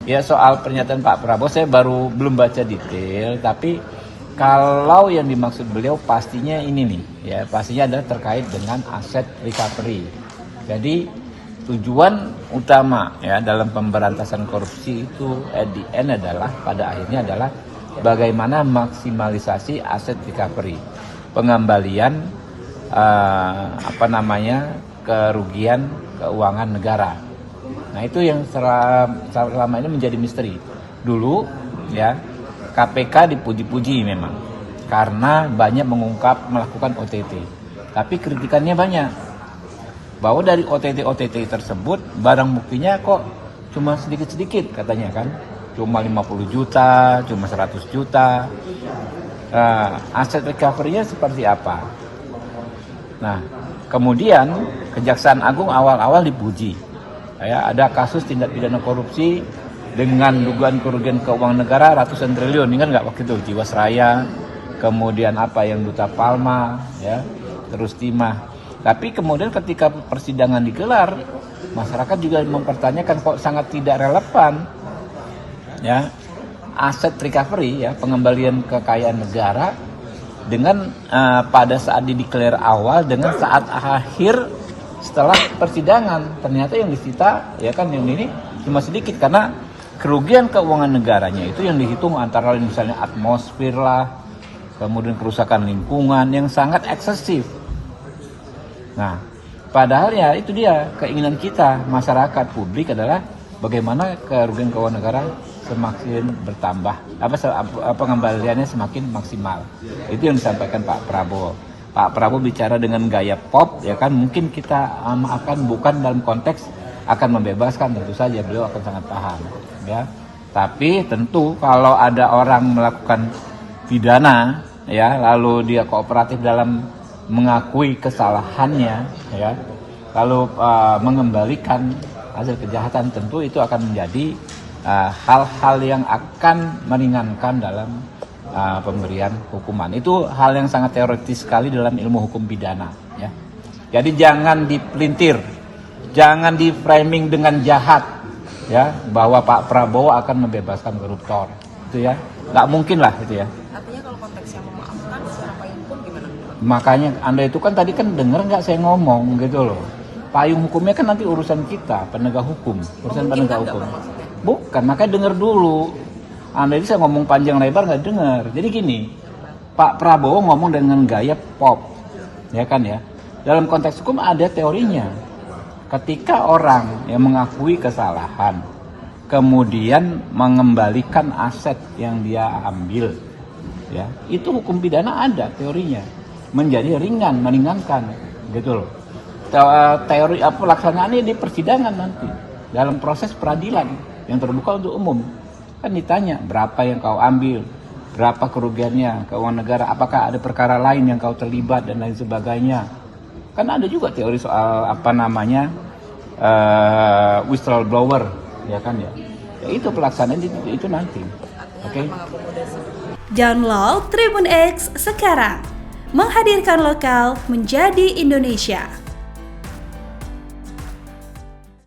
Ya soal pernyataan Pak Prabowo saya belum baca detail, tapi kalau yang dimaksud beliau pastinya ini nih, ya pastinya adalah terkait dengan aset recovery. Jadi tujuan utama ya dalam pemberantasan korupsi itu at the end adalah pada akhirnya adalah bagaimana maksimalisasi aset recovery, pengembalian kerugian keuangan negara. Nah itu yang selama ini menjadi misteri. Dulu ya KPK dipuji-puji memang karena banyak melakukan OTT. Tapi kritikannya banyak. Bahwa dari OTT tersebut barang buktinya kok cuma sedikit-sedikit katanya kan. Cuma 50 juta, cuma 100 juta. Aset recovery-nya seperti apa? Nah, kemudian Kejaksaan Agung awal-awal dipuji. Ya, ada kasus tindak pidana korupsi dengan dugaan kerugian keuangan negara ratusan triliun, ingat nggak waktu itu Jiwasraya, kemudian yang Duta Palma, ya, terus Timah. Tapi kemudian ketika persidangan digelar, masyarakat juga mempertanyakan kok sangat tidak relevan, ya, aset recovery, ya, pengembalian kekayaan negara dengan pada saat dideklar awal dengan saat akhir. Setelah persidangan ternyata yang disita ya kan yang ini cuma sedikit karena kerugian keuangan negaranya itu yang dihitung antara lain misalnya atmosfer lah, kemudian kerusakan lingkungan yang sangat eksesif. Nah, padahal ya itu dia keinginan kita masyarakat publik adalah bagaimana kerugian keuangan negara semakin bertambah, pengembaliannya semakin maksimal. Itu yang disampaikan Pak Prabowo. Pak Prabowo bicara dengan gaya pop, ya kan mungkin kita akan bukan dalam konteks akan membebaskan, tentu saja beliau akan sangat paham, ya. Tapi tentu kalau ada orang melakukan pidana, ya, lalu dia kooperatif dalam mengakui kesalahannya, ya, lalu mengembalikan hasil kejahatan, tentu itu akan menjadi hal-hal yang akan meringankan dalam pemberian hukuman. Itu hal yang sangat teoritis sekali dalam ilmu hukum pidana, ya. Jadi jangan dipelintir, jangan di framing dengan jahat, ya, bahwa Pak Prabowo akan membebaskan koruptor. Itu ya, nggak mungkin lah itu ya. Artinya kalau konteksnya memaafkan secara payung hukum gimana? Makanya Anda itu kan tadi kan dengar nggak saya ngomong gitu loh. Payung hukumnya kan nanti urusan kita, penegak hukum, urusan penegak hukum. Bukan, makanya dengar dulu. Anda ini saya ngomong panjang lebar nggak dengar. Jadi gini, Pak Prabowo ngomong dengan gaya pop, ya kan ya. Dalam konteks hukum ada teorinya. Ketika orang yang mengakui kesalahan, kemudian mengembalikan aset yang dia ambil, ya, itu hukum pidana ada teorinya, menjadi ringan, meringankan, gitu loh. Teori pelaksanaannya di persidangan nanti, dalam proses peradilan yang terbuka untuk umum. Kan ditanya berapa yang kau ambil, berapa kerugiannya keuangan negara, apakah ada perkara lain yang kau terlibat dan lain sebagainya. Kan ada juga teori soal whistleblower, ya kan ya. Ya itu pelaksanaan itu nanti. Oke. Download Tribun X sekarang. Menghadirkan lokal menjadi Indonesia.